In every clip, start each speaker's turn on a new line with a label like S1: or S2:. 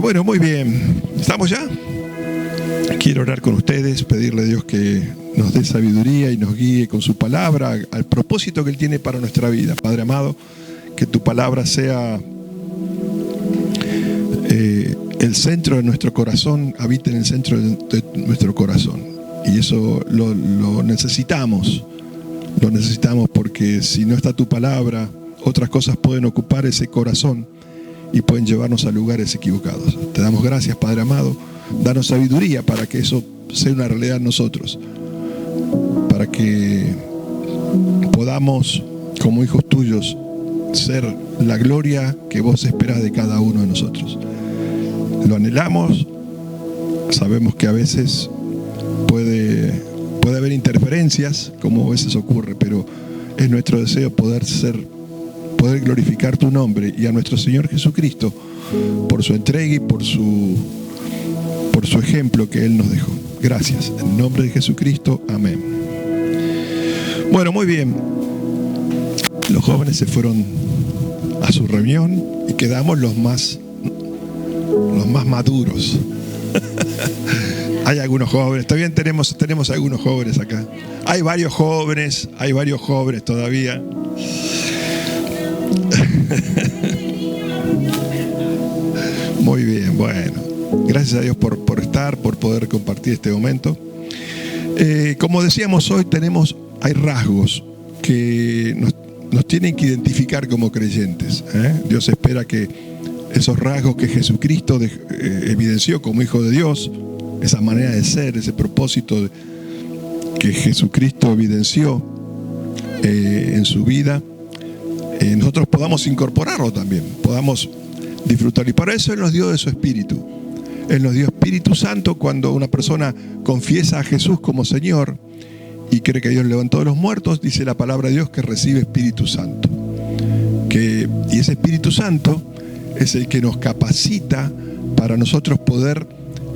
S1: Bueno, muy bien. ¿Estamos ya? Quiero orar con ustedes, pedirle a Dios que nos dé sabiduría y nos guíe con su palabra al propósito que Él tiene para nuestra vida. Padre amado, que tu palabra sea el centro de nuestro corazón, habite en el centro de nuestro corazón. Y eso lo necesitamos. Lo necesitamos porque si no está tu palabra, otras cosas pueden ocupar ese corazón y pueden llevarnos a lugares equivocados. Te damos gracias, Padre amado. Danos sabiduría para que eso sea una realidad en nosotros. Para que podamos, como hijos tuyos, ser la gloria que vos esperás de cada uno de nosotros. Lo anhelamos. Sabemos que a veces puede haber interferencias, como a veces ocurre, pero es nuestro deseo poder glorificar tu nombre y a nuestro Señor Jesucristo por su entrega y por su ejemplo que Él nos dejó. Gracias. En el nombre de Jesucristo. Amén. Bueno, muy bien. Los jóvenes se fueron a su reunión y quedamos los más maduros. Hay algunos jóvenes, está bien, tenemos algunos jóvenes acá. Hay varios jóvenes todavía. Muy bien, bueno. Gracias a Dios por estar, por poder compartir este momento. Como decíamos hoy, hay rasgos que nos tienen que identificar como creyentes. Dios espera que esos rasgos que Jesucristo evidenció como Hijo de Dios, esa manera de ser, ese propósito que Jesucristo evidenció en su vida, nosotros podamos incorporarlo también, podamos disfrutar. Y para eso Él nos dio de su Espíritu. Él nos dio Espíritu Santo cuando una persona confiesa a Jesús como Señor y cree que Dios levantó de los muertos. Dice la palabra de Dios que recibe Espíritu Santo. Y ese Espíritu Santo es el que nos capacita para nosotros poder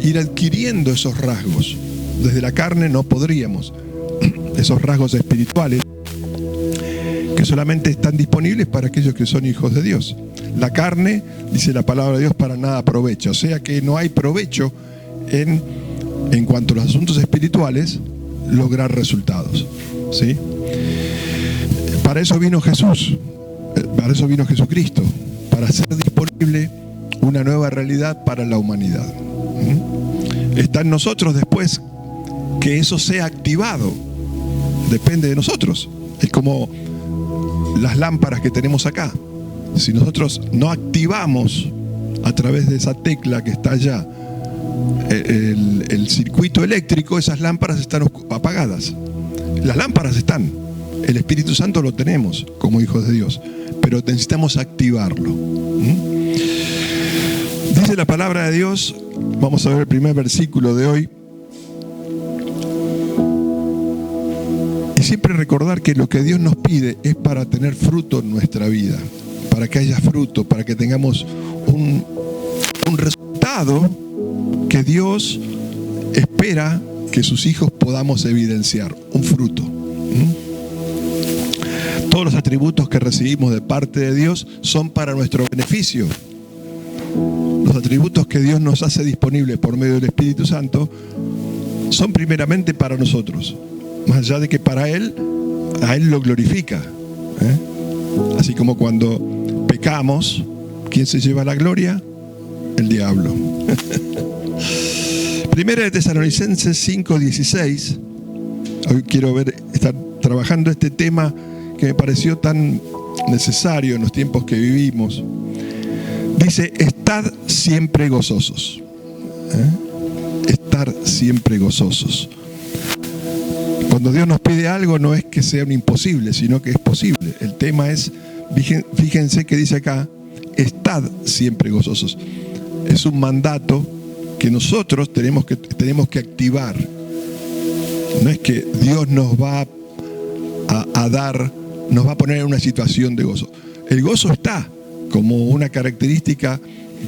S1: ir adquiriendo esos rasgos. Desde la carne no podríamos. Esos rasgos espirituales que solamente están disponibles para aquellos que son hijos de Dios. La carne, dice la palabra de Dios, para nada aprovecha. O sea que no hay provecho en cuanto a los asuntos espirituales lograr resultados. ¿Sí? Para eso vino Jesús. Para eso vino Jesucristo. Para hacer disponible una nueva realidad para la humanidad. Está en nosotros después que eso sea activado. Depende de nosotros. Es como las lámparas que tenemos acá. Si nosotros no activamos a través de esa tecla que está allá el circuito eléctrico, esas lámparas están apagadas. Las lámparas están. El Espíritu Santo lo tenemos como hijos de Dios, pero necesitamos activarlo. Dice la palabra de Dios, vamos a ver el primer versículo de hoy. Y siempre recordar que lo que Dios nos pide es para tener fruto en nuestra vida, para que haya fruto, para que tengamos un resultado que Dios espera que sus hijos podamos evidenciar, un fruto. Todos los atributos que recibimos de parte de Dios son para nuestro beneficio. Los atributos que Dios nos hace disponibles por medio del Espíritu Santo son primeramente para nosotros. Más allá de que a Él lo glorifica. Así como cuando pecamos, ¿quién se lleva la gloria? El diablo. Primera de Tesalonicenses 5:16. Hoy quiero estar trabajando este tema que me pareció tan necesario en los tiempos que vivimos. Dice, estad siempre gozosos. Estar siempre gozosos. Cuando Dios nos pide algo no es que sea un imposible, sino que es posible. El tema es, fíjense que dice acá, estad siempre gozosos. Es un mandato que nosotros tenemos que activar. No es que Dios nos va nos va a poner en una situación de gozo. El gozo está como una característica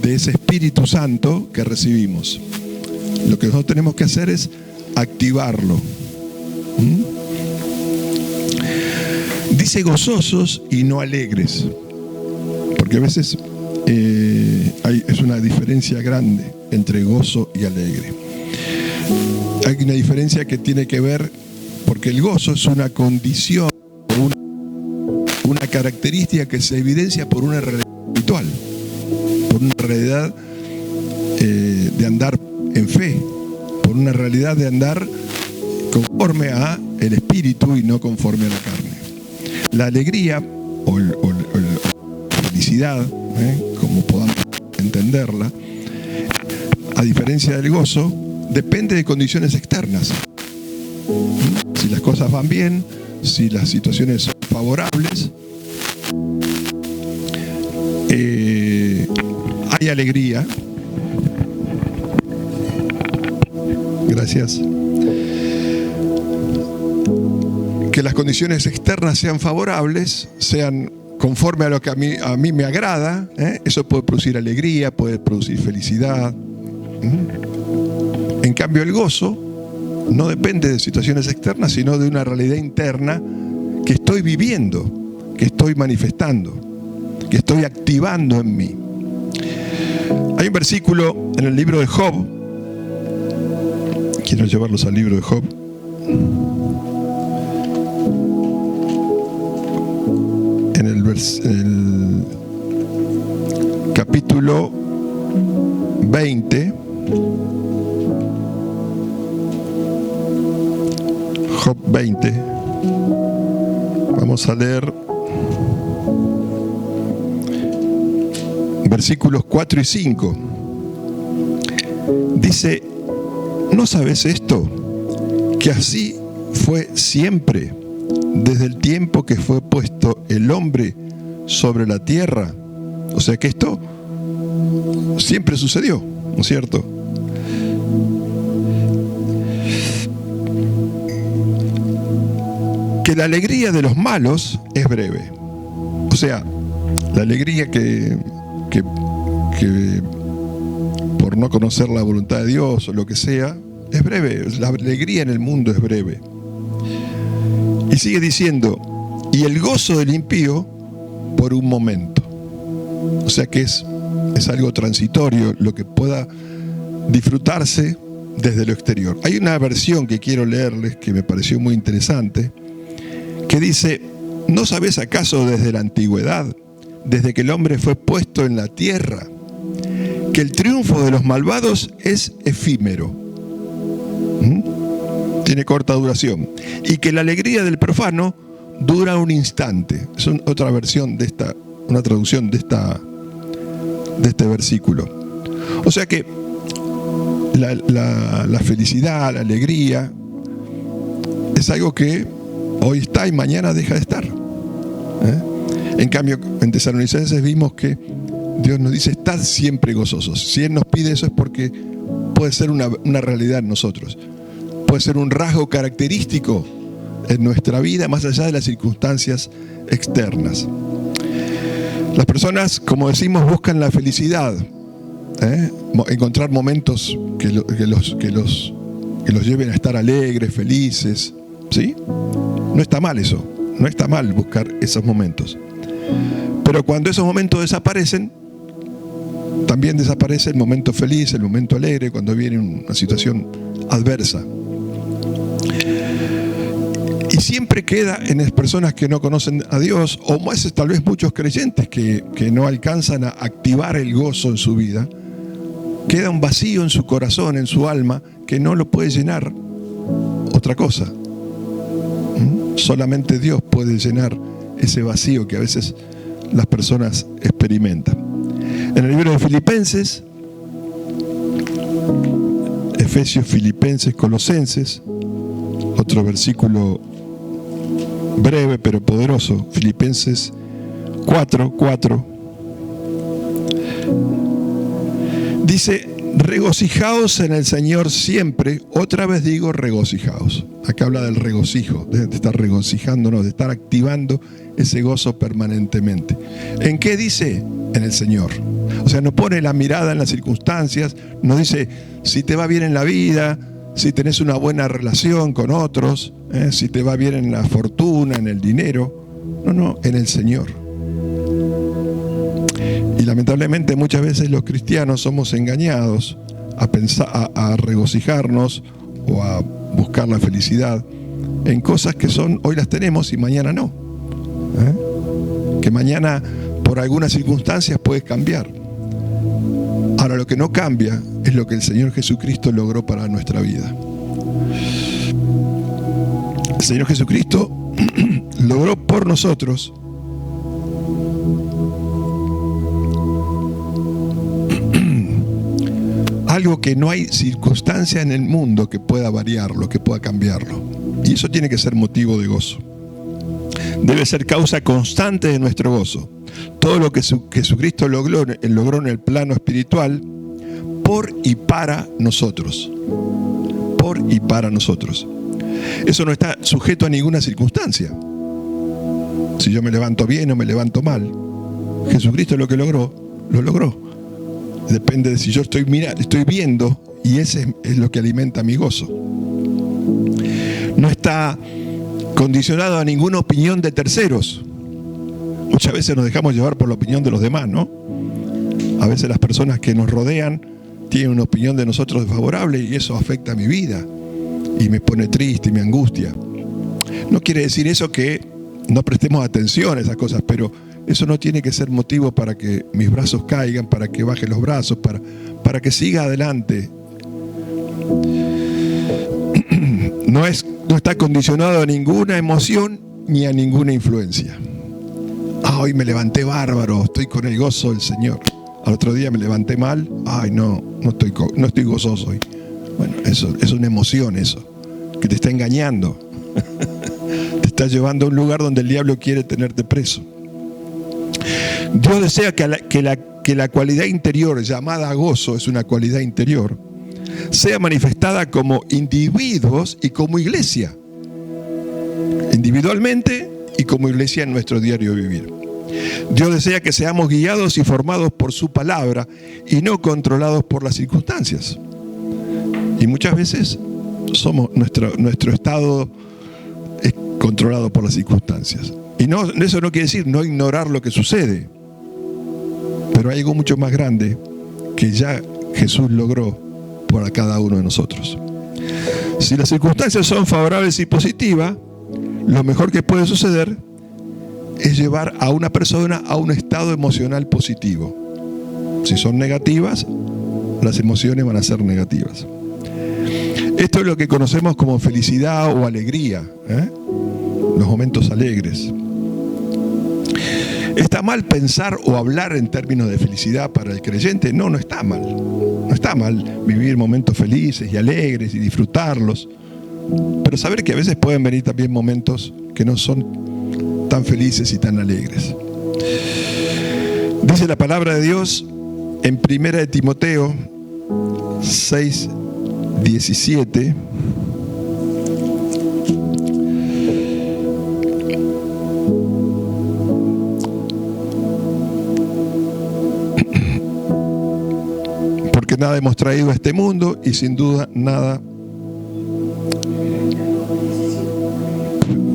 S1: de ese Espíritu Santo que recibimos. Lo que nosotros tenemos que hacer es activarlo. Dice gozosos y no alegres, porque a veces es una diferencia grande entre gozo y alegre. Hay una diferencia que tiene que ver, porque el gozo es una condición, una característica que se evidencia por una realidad espiritual, por una realidad de andar en fe, por una realidad de andar conforme a el espíritu y no conforme a la carne. La alegría o la felicidad, como podamos entenderla, a diferencia del gozo, depende de condiciones externas. Si las cosas van bien, si las situaciones son favorables, hay alegría. Gracias. Que las condiciones externas sean favorables, sean conforme a lo que a mí me agrada, eso puede producir alegría, puede producir felicidad. En cambio, el gozo no depende de situaciones externas, sino de una realidad interna que estoy viviendo, que estoy manifestando, que estoy activando en mí. Hay un versículo en el libro de Job. Quiero llevarlos al libro de Job. En el capítulo 20, Job 20, vamos a leer versículos 4 y 5. Dice: ¿no sabes esto? Que así fue siempre, desde el tiempo que fue puesto el hombre sobre la tierra. O sea que esto siempre sucedió, ¿no es cierto? Que la alegría de los malos es breve. O sea, la alegría que por no conocer la voluntad de Dios o lo que sea, es breve. La alegría en el mundo es breve. Y sigue diciendo: y el gozo del impío por un momento. O sea que es algo transitorio, lo que pueda disfrutarse desde lo exterior. Hay una versión que quiero leerles que me pareció muy interesante, que dice: ¿no sabes acaso desde la antigüedad, desde que el hombre fue puesto en la tierra, que el triunfo de los malvados es efímero? Tiene corta duración. Y que la alegría del profano dura un instante. Es otra versión de esta, una traducción de este versículo. O sea que la felicidad, la alegría, es algo que hoy está y mañana deja de estar. En cambio, en Tesalonicenses vimos que Dios nos dice: estad siempre gozosos. Si Él nos pide eso es porque puede ser una realidad en nosotros. Puede ser un rasgo característico en nuestra vida, más allá de las circunstancias externas. Las personas, como decimos, buscan la felicidad, encontrar momentos que los lleven a estar alegres, felices, ¿sí? No está mal eso, no está mal buscar esos momentos. Pero cuando esos momentos desaparecen, también desaparece el momento feliz, el momento alegre, cuando viene una situación adversa. Y siempre queda en las personas que no conocen a Dios, o más tal vez muchos creyentes que no alcanzan a activar el gozo en su vida, queda un vacío en su corazón, en su alma, que no lo puede llenar otra cosa. Solamente Dios puede llenar ese vacío que a veces las personas experimentan. En el libro de Filipenses, Efesios, Filipenses, Colosenses, otro versículo breve pero poderoso, Filipenses 4:4, dice: regocijaos en el Señor siempre. Otra vez digo regocijaos. Acá habla del regocijo, de estar regocijándonos, de estar activando ese gozo permanentemente. ¿En qué dice? En el Señor. O sea, no pone la mirada en las circunstancias, no dice si te va bien en la vida, si tenés una buena relación con otros, si te va bien en la fortuna, en el dinero. No, en el Señor. Y Lamentablemente muchas veces los cristianos somos engañados a pensar, a regocijarnos o a buscar la felicidad en cosas que hoy las tenemos y mañana no. Que mañana por algunas circunstancias puede cambiar. Ahora, lo que no cambia es lo que el Señor Jesucristo logró para nuestra vida. El Señor Jesucristo logró por nosotros algo que no hay circunstancia en el mundo que pueda variarlo, que pueda cambiarlo. Y eso tiene que ser motivo de gozo. Debe ser causa constante de nuestro gozo. Todo lo que Jesucristo logró en el plano espiritual, por y para nosotros. Por y para nosotros. Eso no está sujeto a ninguna circunstancia. Si yo me levanto bien o me levanto mal, Jesucristo lo que logró, lo logró. Depende de si yo estoy viendo, y ese es lo que alimenta mi gozo. No está condicionado a ninguna opinión de terceros. Muchas veces nos dejamos llevar por la opinión de los demás, ¿no? A veces las personas que nos rodean tienen una opinión de nosotros desfavorable y eso afecta a mi vida y me pone triste y me angustia. No quiere decir eso que no prestemos atención a esas cosas, pero eso no tiene que ser motivo para que mis brazos caigan, para que baje los brazos, para que siga adelante. No está condicionado a ninguna emoción ni a ninguna influencia. Hoy me levanté bárbaro, estoy con el gozo del Señor. Al otro día me levanté mal, no estoy gozoso hoy. Bueno, eso es una emoción, eso, que te está engañando. Te está llevando a un lugar donde el diablo quiere tenerte preso. Dios desea que la cualidad interior llamada gozo, es una cualidad interior, sea manifestada como individuos y como iglesia. Individualmente y como iglesia en nuestro diario vivir. Dios desea que seamos guiados y formados por su palabra y no controlados por las circunstancias. Y muchas veces nuestro estado es controlado por las circunstancias. Y eso no quiere decir no ignorar lo que sucede. Pero hay algo mucho más grande que ya Jesús logró para cada uno de nosotros. Si las circunstancias son favorables y positivas, lo mejor que puede suceder es llevar a una persona a un estado emocional positivo. Si son negativas, las emociones van a ser negativas. Esto es lo que conocemos como felicidad o alegría, los momentos alegres. ¿Está mal pensar o hablar en términos de felicidad para el creyente? No está mal. No está mal vivir momentos felices y alegres y disfrutarlos. Pero saber que a veces pueden venir también momentos que no son tan felices y tan alegres. Dice la palabra de Dios en 1 Timoteo 6:17. Porque nada hemos traído a este mundo y sin duda nada.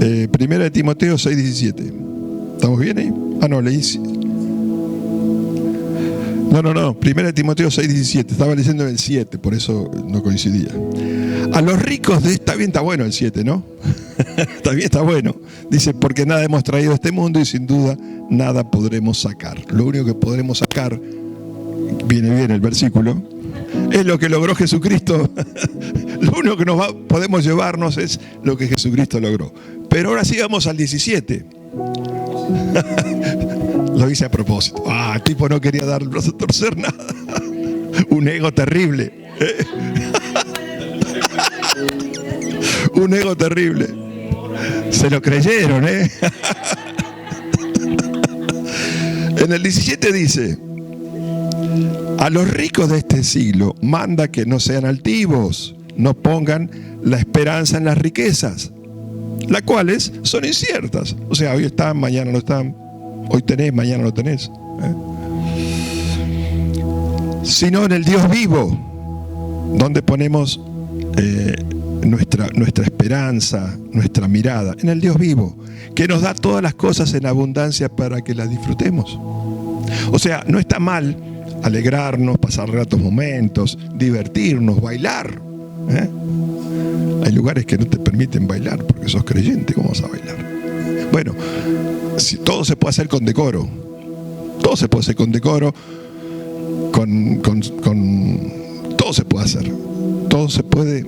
S1: 1 Timoteo 6:17. ¿Estamos bien ahí? Leí. No. 1 Timoteo 6:17. Estaba leyendo el 7, por eso no coincidía. A los ricos de esta bien está bueno el 7, ¿no? Está bueno. Dice, porque nada hemos traído a este mundo y sin duda nada podremos sacar. Lo único que podremos sacar, viene bien el versículo, es lo que logró Jesucristo. Lo único que podemos llevarnos es lo que Jesucristo logró. Pero ahora sí vamos al 17. Lo hice a propósito. El tipo no quería dar el brazo a torcer nada. Un ego terrible. Un ego terrible. Se lo creyeron, En el 17 dice: a los ricos de este siglo manda que no sean altivos, no pongan la esperanza en las riquezas, las cuales son inciertas. O sea, hoy están, mañana no están. Hoy tenés, mañana no tenés. Sino en el Dios vivo, donde ponemos nuestra esperanza, nuestra mirada, en el Dios vivo, que nos da todas las cosas en abundancia para que las disfrutemos. O sea, no está mal alegrarnos, pasar ratos momentos, divertirnos, bailar. Hay lugares que no te permiten bailar porque sos creyente, ¿cómo vas a bailar? Bueno, si todo se puede hacer con decoro. Todo se puede hacer con decoro, todo se puede hacer. Todo se puede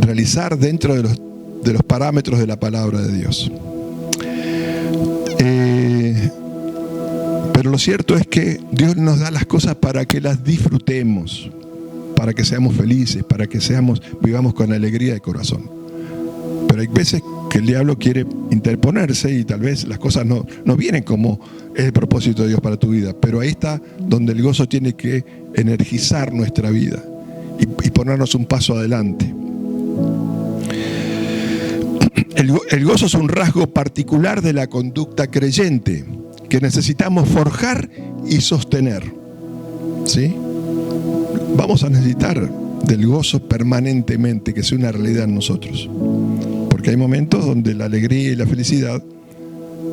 S1: realizar dentro de los parámetros de la palabra de Dios. Pero lo cierto es que Dios nos da las cosas para que las disfrutemos, para que seamos felices, para que vivamos con alegría de corazón. Pero hay veces que el diablo quiere interponerse y tal vez las cosas no vienen como es el propósito de Dios para tu vida. Pero ahí está donde el gozo tiene que energizar nuestra vida y ponernos un paso adelante. El gozo es un rasgo particular de la conducta creyente que necesitamos forjar y sostener. ¿Sí? Vamos a necesitar del gozo permanentemente, que sea una realidad en nosotros. Porque hay momentos donde la alegría y la felicidad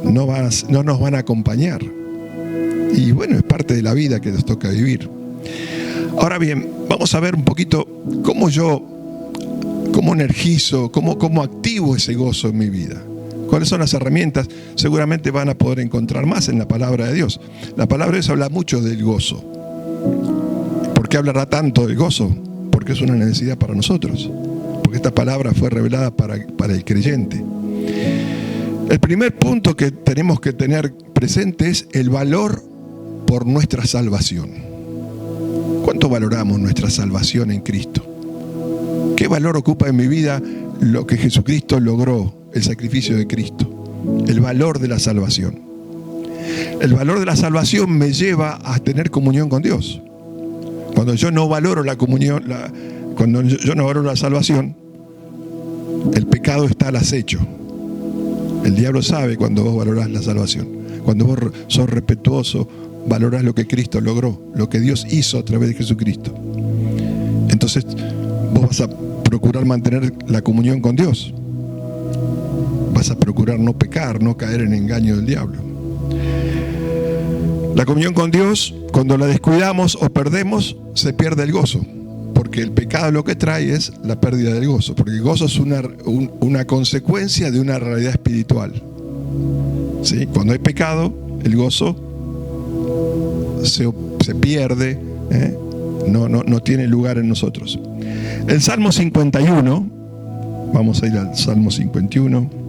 S1: no nos van a acompañar. Y bueno, es parte de la vida que nos toca vivir. Ahora bien, vamos a ver un poquito cómo energizo, cómo activo ese gozo en mi vida. ¿Cuáles son las herramientas? Seguramente van a poder encontrar más en la palabra de Dios. La palabra de Dios habla mucho del gozo. ¿Por qué hablará tanto del gozo? Porque es una necesidad para nosotros. Porque esta palabra fue revelada para el creyente. El primer punto que tenemos que tener presente es el valor por nuestra salvación. ¿Cuánto valoramos nuestra salvación en Cristo? ¿Qué valor ocupa en mi vida lo que Jesucristo logró, el sacrificio de Cristo? El valor de la salvación. El valor de la salvación me lleva a tener comunión con Dios. Cuando yo no valoro la comunión, cuando yo no valoro la salvación, el pecado está al acecho. El diablo sabe cuando vos valorás la salvación. Cuando vos sos respetuoso, valorás lo que Cristo logró, lo que Dios hizo a través de Jesucristo. Entonces, vos vas a procurar mantener la comunión con Dios. Vas a procurar no pecar, no caer en engaño del diablo. La comunión con Dios, cuando la descuidamos o perdemos, se pierde el gozo. Porque el pecado lo que trae es la pérdida del gozo. Porque el gozo es una consecuencia de una realidad espiritual. ¿Sí? Cuando hay pecado, el gozo se pierde, no tiene lugar en nosotros. El Salmo 51, vamos a ir al Salmo 51.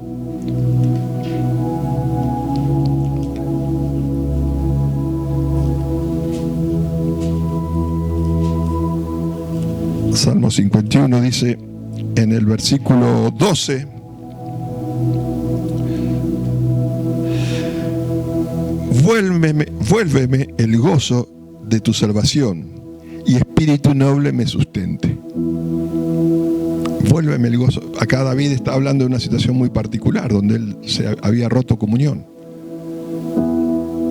S1: Salmo 51 dice en el versículo 12: Vuélveme el gozo de tu salvación y espíritu noble me sustente. Vuélveme el gozo. Acá David está hablando de una situación muy particular donde él se había roto comunión.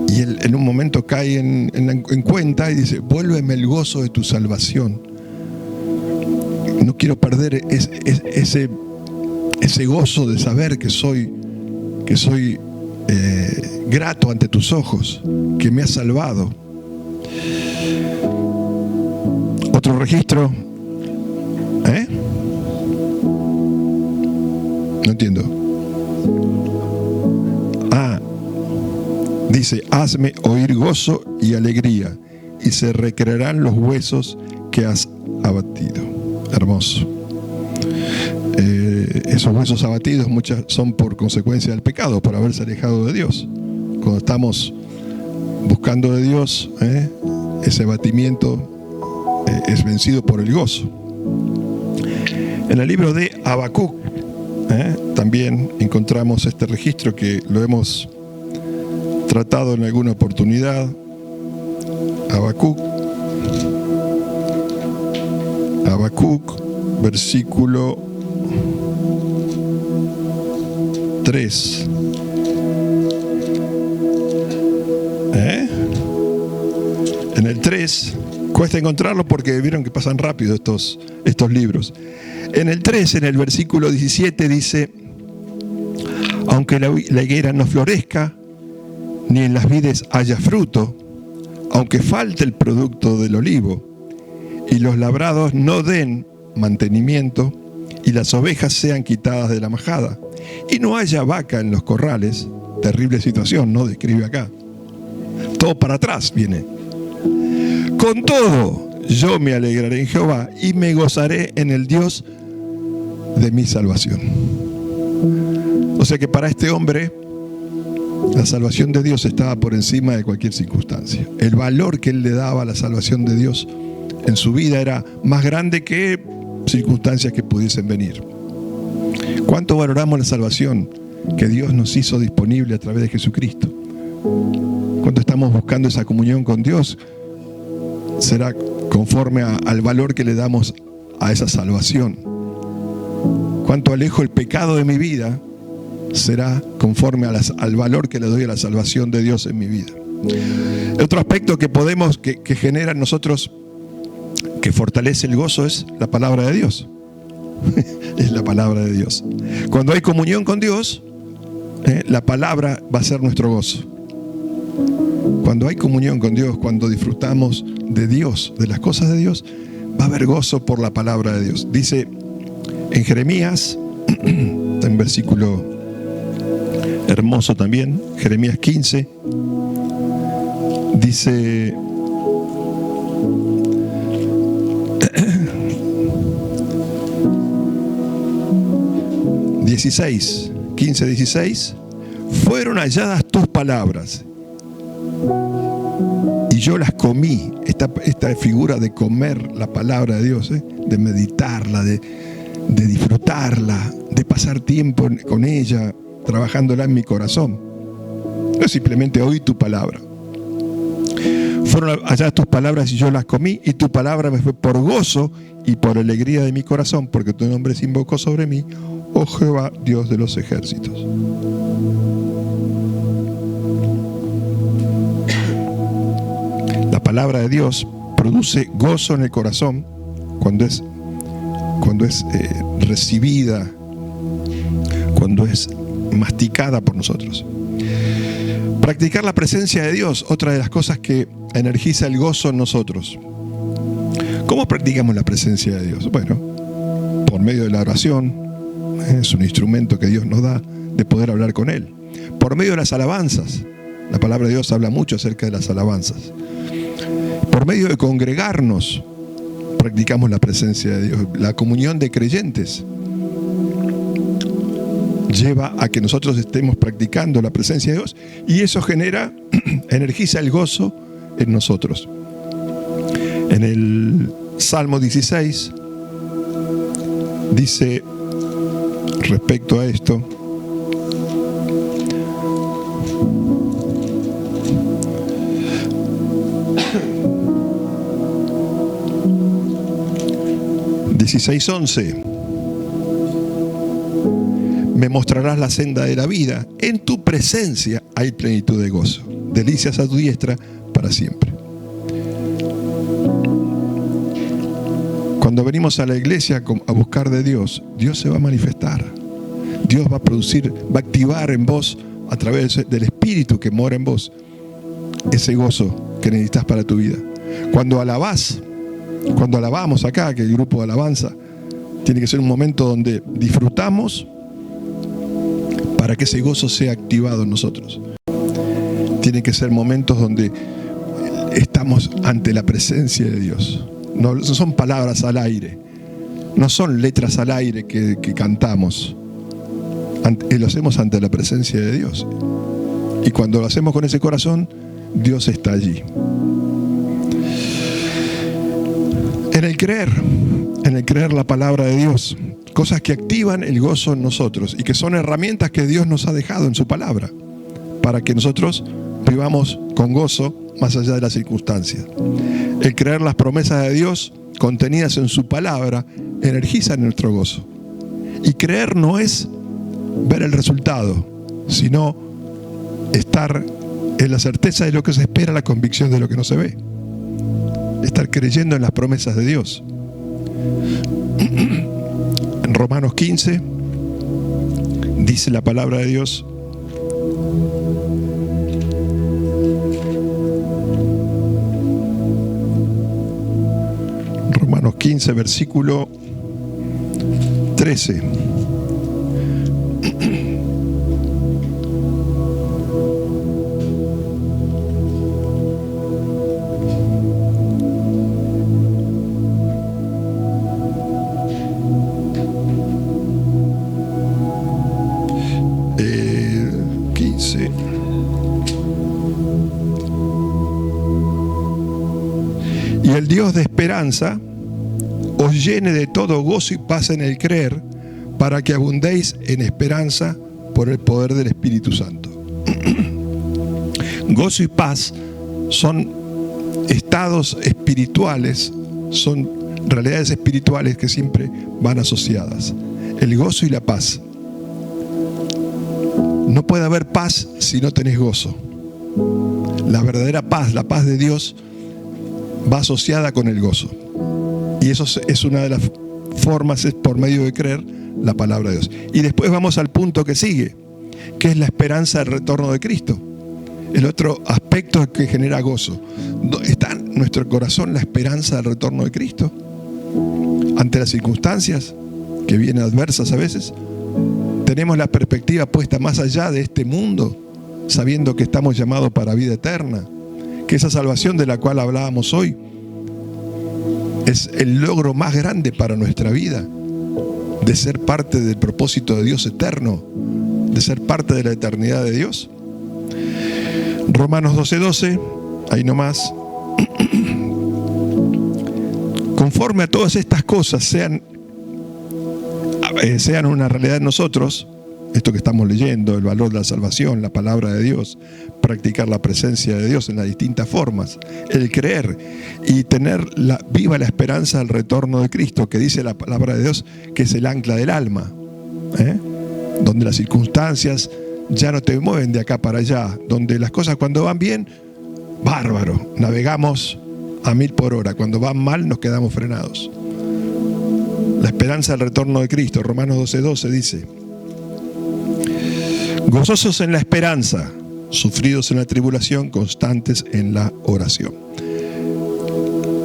S1: Y él en un momento cae en cuenta y dice: vuélveme el gozo de tu salvación. No quiero perder ese gozo de saber que soy grato ante tus ojos, que me has salvado. Otro registro. No entiendo. Dice: hazme oír gozo y alegría, y se recrearán los huesos que has abatido. Hermoso. Esos huesos abatidos muchas son por consecuencia del pecado, por haberse alejado de Dios. Cuando estamos buscando de Dios, ese abatimiento es vencido por el gozo. En el libro de Habacuc también encontramos este registro que lo hemos tratado en alguna oportunidad. Habacuc, versículo 3. En el 3, cuesta encontrarlo porque vieron que pasan rápido estos libros. En el 3, en el versículo 17 dice: aunque la higuera no florezca, ni en las vides haya fruto, aunque falte el producto del olivo, y los labrados no den mantenimiento, y las ovejas sean quitadas de la majada, y no haya vaca en los corrales, terrible situación, ¿no? Describe acá. Todo para atrás viene. Con todo, yo me alegraré en Jehová y me gozaré en el Dios de mi salvación. O sea que para este hombre, la salvación de Dios estaba por encima de cualquier circunstancia. El valor que él le daba a la salvación de Dios en su vida era más grande que circunstancias que pudiesen venir. ¿Cuánto valoramos la salvación que Dios nos hizo disponible a través de Jesucristo? ¿Cuánto estamos buscando esa comunión con Dios? Será conforme al valor que le damos a esa salvación. ¿Cuánto alejo el pecado de mi vida? Será conforme al valor que le doy a la salvación de Dios en mi vida. Otro aspecto que genera en nosotros, que fortalece el gozo, es la palabra de Dios. Es la palabra de Dios. Cuando hay comunión con Dios, la palabra va a ser nuestro gozo. Cuando hay comunión con Dios, cuando disfrutamos de Dios, de las cosas de Dios, va a haber gozo por la palabra de Dios. Dice en Jeremías, en versículo hermoso también, Jeremías 15, dice: ...16, 15, 16... fueron halladas tus palabras y yo las comí. Esta figura de comer la palabra de Dios, de meditarla, de disfrutarla, de pasar tiempo con ella, trabajándola en mi corazón. No es simplemente oír tu palabra. Fueron halladas tus palabras y yo las comí, y tu palabra me fue por gozo y por alegría de mi corazón, porque tu nombre se invocó sobre mí, oh Jehová, Dios de los ejércitos. La palabra de Dios produce gozo en el corazón cuando es recibida, cuando es masticada por nosotros. Practicar la presencia de Dios, otra de las cosas que energiza el gozo en nosotros. ¿Cómo practicamos la presencia de Dios? Bueno, por medio de la oración, es un instrumento que Dios nos da de poder hablar con Él. Por medio de las alabanzas, la palabra de Dios habla mucho acerca de las alabanzas. Por medio de congregarnos, practicamos la presencia de Dios. La comunión de creyentes lleva a que nosotros estemos practicando la presencia de Dios, y eso energiza el gozo en nosotros. En el Salmo 16 dice respecto a esto: me mostrarás la senda de la vida, en tu presencia hay plenitud de gozo, delicias a tu diestra para siempre. Cuando venimos a la iglesia a buscar de Dios, Dios se va a manifestar. Dios va a producir, va a activar en vos, a través del Espíritu que mora en vos, ese gozo que necesitas para tu vida. Cuando alabamos acá, que el grupo de alabanza tiene que ser un momento donde disfrutamos para que ese gozo sea activado en nosotros. Tiene que ser momentos donde estamos ante la presencia de Dios. No son palabras al aire, no son letras al aire que cantamos. Lo hacemos ante la presencia de Dios. Y cuando lo hacemos con ese corazón, Dios está allí. En el creer la palabra de Dios, cosas que activan el gozo en nosotros y que son herramientas que Dios nos ha dejado en su palabra para que nosotros vivamos con gozo más allá de las circunstancias. El creer las promesas de Dios contenidas en su palabra energiza nuestro gozo. Y creer no es ver el resultado, sino estar en la certeza de lo que se espera, la convicción de lo que no se ve. Estar creyendo en las promesas de Dios. En Romanos 15 dice la palabra de Dios: 15, versículo 13. Y el Dios de esperanza os llene de todo gozo y paz en el creer, para que abundéis en esperanza por el poder del Espíritu Santo. Gozo y paz son estados espirituales, son realidades espirituales que siempre van asociadas. El gozo y la paz. No puede haber paz si no tenés gozo. La verdadera paz, la paz de Dios, va asociada con el gozo. Y eso es una de las formas, es por medio de creer la palabra de Dios. Y después vamos al punto que sigue, que es la esperanza del retorno de Cristo. El otro aspecto que genera gozo. ¿Está en nuestro corazón la esperanza del retorno de Cristo? Ante las circunstancias que vienen adversas a veces, tenemos la perspectiva puesta más allá de este mundo, sabiendo que estamos llamados para vida eterna, que esa salvación de la cual hablábamos hoy es el logro más grande para nuestra vida, de ser parte del propósito de Dios eterno, de ser parte de la eternidad de Dios. Romanos 12:12, ahí nomás. Conforme a todas estas cosas sean una realidad en nosotros, esto que estamos leyendo, el valor de la salvación, la palabra de Dios, practicar la presencia de Dios en las distintas formas, el creer y tener viva la esperanza del retorno de Cristo, que dice la palabra de Dios que es el ancla del alma, donde las circunstancias ya no te mueven de acá para allá, donde las cosas cuando van bien, bárbaro, navegamos a 1000 por hora, cuando van mal nos quedamos frenados. La esperanza del retorno de Cristo, Romanos 12:12 dice: gozosos en la esperanza, sufridos en la tribulación, constantes en la oración.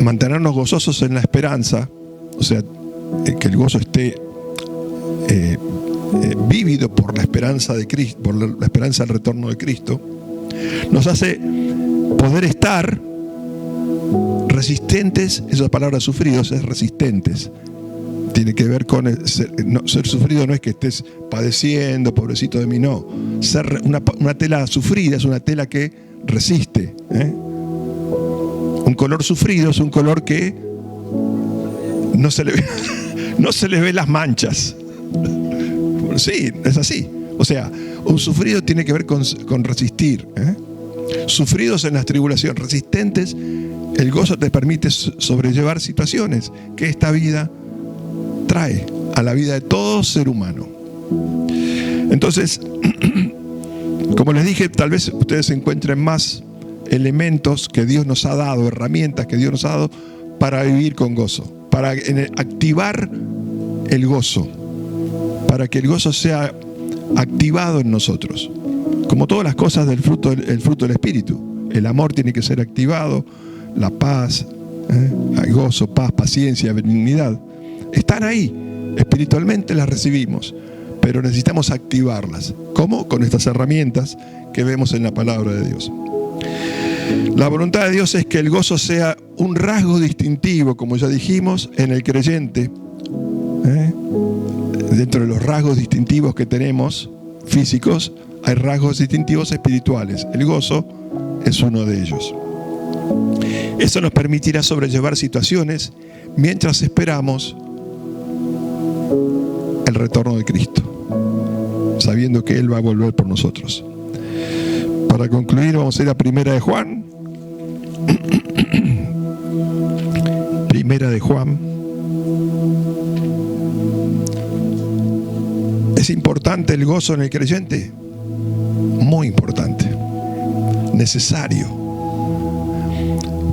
S1: Mantenernos gozosos en la esperanza, o sea, que el gozo esté vívido por la esperanza de Cristo, por la esperanza del retorno de Cristo, nos hace poder estar resistentes. Esa palabra sufridos es resistentes. Tiene que ver con ser sufrido, no es que estés padeciendo, pobrecito de mí, no. Ser una tela sufrida es una tela que resiste. Un color sufrido es un color que no se le ve las manchas. Sí, es así. O sea, un sufrido tiene que ver con resistir. Sufridos en las tribulaciones, resistentes, el gozo te permite sobrellevar situaciones que esta vida trae a la vida de todo ser humano. Entonces, como les dije, tal vez ustedes encuentren más elementos que Dios nos ha dado, herramientas que Dios nos ha dado para vivir con gozo, para activar el gozo, para que el gozo sea activado en nosotros. Como todas las cosas del fruto del Espíritu, el amor tiene que ser activado, la paz, el gozo, paz, paciencia, benignidad, están ahí, espiritualmente las recibimos, pero necesitamos activarlas. ¿Cómo? Con estas herramientas que vemos en la palabra de Dios. La voluntad de Dios es que el gozo sea un rasgo distintivo, como ya dijimos, en el creyente. Dentro de los rasgos distintivos que tenemos, físicos, hay rasgos distintivos espirituales. El gozo es uno de ellos. Eso nos permitirá sobrellevar situaciones mientras esperamos el retorno de Cristo, sabiendo que Él va a volver por nosotros. Para concluir, vamos a ir a Primera de Juan. Primera de Juan. ¿Es importante el gozo en el creyente? Muy importante. Necesario.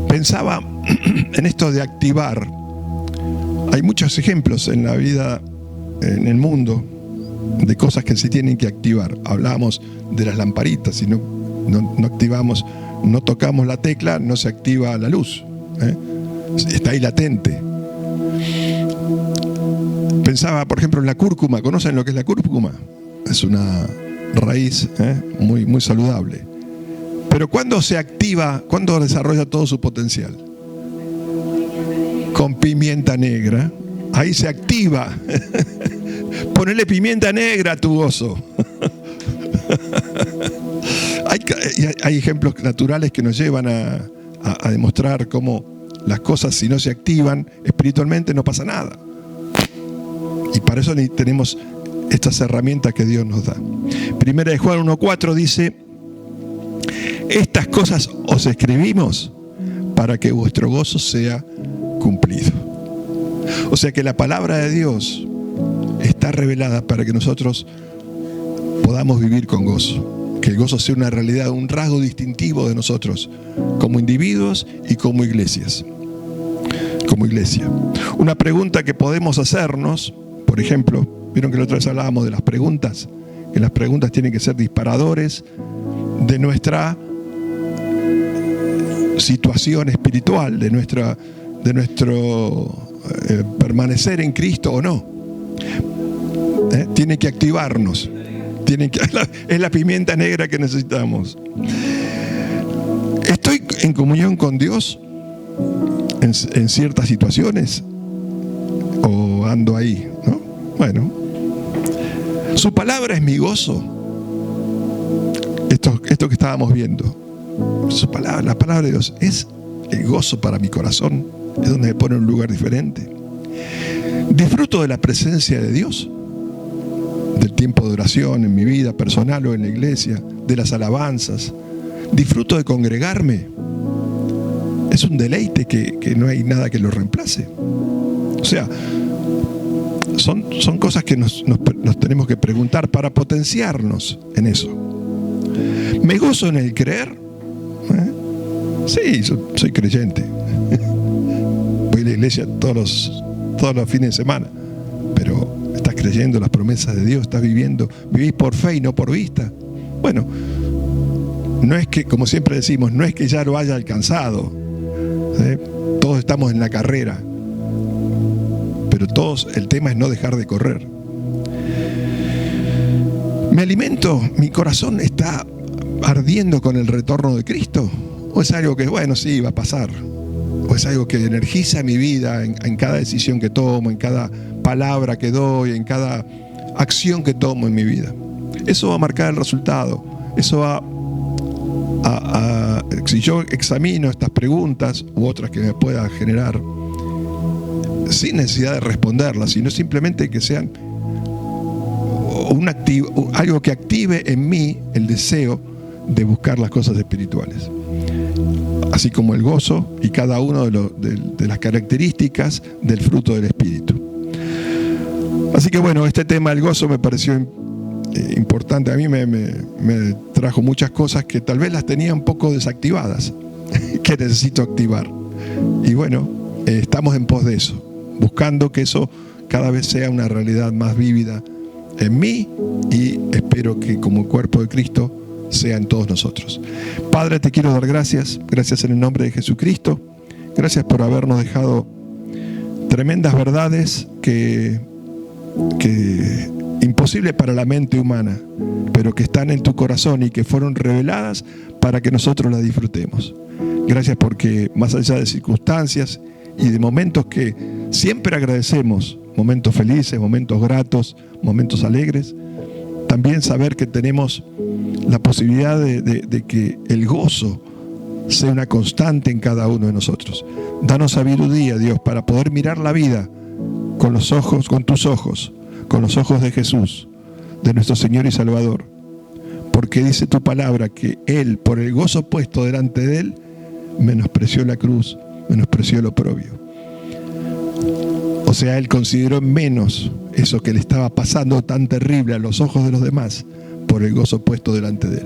S1: Pensaba en esto de activar. Hay muchos ejemplos en la vida, en el mundo, de cosas que se tienen que activar. Hablábamos de las lamparitas. Si no activamos, no tocamos la tecla, no se activa la luz. Está ahí latente. Pensaba, por ejemplo, en la cúrcuma. ¿Conocen lo que es la cúrcuma? Es una raíz muy, muy saludable. Pero ¿cuándo se activa, cuándo desarrolla todo su potencial? Con pimienta negra. Ahí se activa. Ponele pimienta negra a tu gozo. Hay ejemplos naturales que nos llevan a demostrar cómo las cosas, si no se activan espiritualmente, no pasa nada. Y para eso tenemos estas herramientas que Dios nos da. Primera de Juan 1:4 dice: estas cosas os escribimos para que vuestro gozo sea cumplido. O sea que la palabra de Dios está revelada para que nosotros podamos vivir con gozo. Que el gozo sea una realidad, un rasgo distintivo de nosotros, como individuos y como iglesias. Como iglesia. Una pregunta que podemos hacernos, por ejemplo, vieron que la otra vez hablábamos de las preguntas, que las preguntas tienen que ser disparadores de nuestra situación espiritual, de nuestro permanecer en Cristo o no. Tiene que activarnos. Es la pimienta negra que necesitamos. ¿Estoy en comunión con Dios en ciertas situaciones? ¿O ando ahí? ¿No? Bueno, su palabra es mi gozo. Esto que estábamos viendo. Su palabra, la palabra de Dios es el gozo para mi corazón. Es donde me pone en un lugar diferente. Disfruto de la presencia de Dios, del tiempo de oración en mi vida personal o en la iglesia, de las alabanzas. Disfruto de congregarme. Es un deleite que no hay nada que lo reemplace. O sea, son cosas que nos tenemos que preguntar para potenciarnos en eso. ¿Me gozo en el creer? Sí, soy creyente. Voy a la iglesia todos los fines de semana. Pero ¿estás creyendo las promesas de Dios? ¿Estás vivís por fe y no por vista? Bueno, no es que, como siempre decimos, no es que ya lo haya alcanzado. Todos estamos en la carrera. Pero el tema es no dejar de correr. ¿Me alimento? ¿Mi corazón está ardiendo con el retorno de Cristo? ¿O es algo que, bueno, sí, va a pasar? ¿O es algo que energiza mi vida en cada decisión que tomo, en cada palabra que doy, en cada acción que tomo en mi vida? Eso va a marcar el resultado. Eso va si yo examino estas preguntas u otras que me pueda generar, sin necesidad de responderlas, sino simplemente que sean algo que active en mí el deseo de buscar las cosas espirituales. Así como el gozo y cada una de las características del fruto del Espíritu. Así que bueno, este tema del gozo me pareció importante. A mí me trajo muchas cosas que tal vez las tenía un poco desactivadas, que necesito activar. Y bueno, estamos en pos de eso, buscando que eso cada vez sea una realidad más vívida en mí y espero que como cuerpo de Cristo sea en todos nosotros. Padre, te quiero dar gracias en el nombre de Jesucristo. Gracias por habernos dejado tremendas verdades que imposible para la mente humana, pero que están en tu corazón y que fueron reveladas para que nosotros las disfrutemos. Gracias porque más allá de circunstancias y de momentos que siempre agradecemos, momentos felices, momentos gratos, momentos alegres, también saber que tenemos la posibilidad de que el gozo sea una constante en cada uno de nosotros. Danos sabiduría, Dios, para poder mirar la vida con tus ojos, con los ojos de Jesús, de nuestro Señor y Salvador. Porque dice tu palabra que Él, por el gozo puesto delante de Él, menospreció la cruz, menospreció el oprobio. O sea, Él consideró menos eso que le estaba pasando tan terrible a los ojos de los demás, por el gozo puesto delante de Él.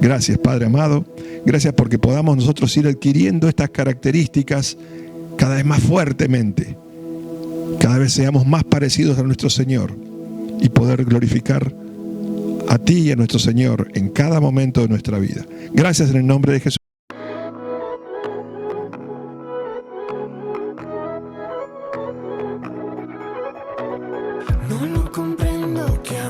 S1: Gracias, Padre amado. Gracias porque podamos nosotros ir adquiriendo estas características cada vez más fuertemente. Cada vez seamos más parecidos a nuestro Señor y poder glorificar a ti y a nuestro Señor en cada momento de nuestra vida. Gracias en el nombre de Jesús.
S2: No lo comprendo, ¿qué